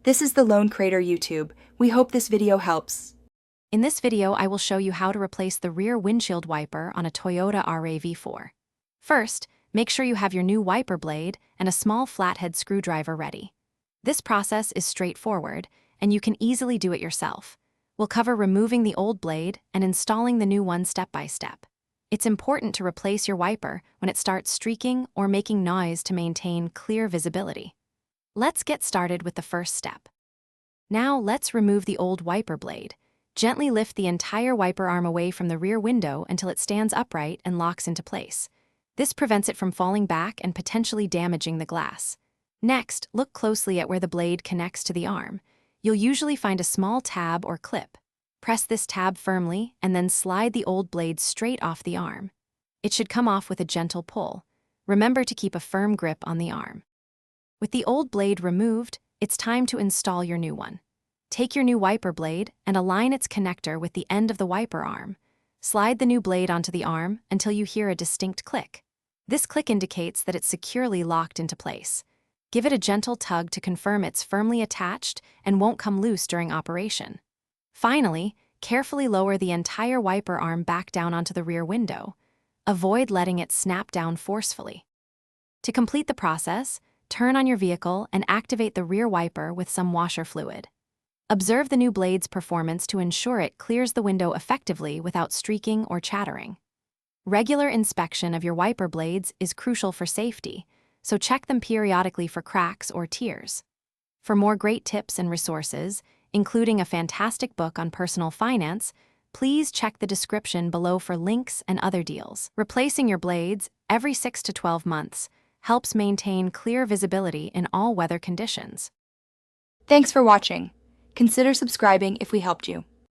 This is the Lone Crater YouTube. We hope this video helps. In this video, I will show you how to replace the rear windshield wiper on a Toyota RAV4. First, make sure you have your new wiper blade and a small flathead screwdriver ready. This process is straightforward, and you can easily do it yourself. We'll cover removing the old blade and installing the new one step by step. It's important to replace your wiper when it starts streaking or making noise to maintain clear visibility. Let's get started with the first step. Now let's remove the old wiper blade. Gently lift the entire wiper arm away from the rear window until it stands upright and locks into place. This prevents it from falling back and potentially damaging the glass. Next, look closely at where the blade connects to the arm. You'll usually find a small tab or clip. Press this tab firmly and then slide the old blade straight off the arm. It should come off with a gentle pull. Remember to keep a firm grip on the arm. With the old blade removed, it's time to install your new one. Take your new wiper blade and align its connector with the end of the wiper arm. Slide the new blade onto the arm until you hear a distinct click. This click indicates that it's securely locked into place. Give it a gentle tug to confirm it's firmly attached and won't come loose during operation. Finally, carefully lower the entire wiper arm back down onto the rear window. Avoid letting it snap down forcefully. To complete the process, turn on your vehicle and activate the rear wiper with some washer fluid. Observe the new blade's performance to ensure it clears the window effectively without streaking or chattering. Regular inspection of your wiper blades is crucial for safety, so check them periodically for cracks or tears. For more great tips and resources, including a fantastic book on personal finance, please check the description below for links and other deals. Replacing your blades every 6 to 12 months helps maintain clear visibility in all weather conditions. Thanks for watching. Consider subscribing if we helped you.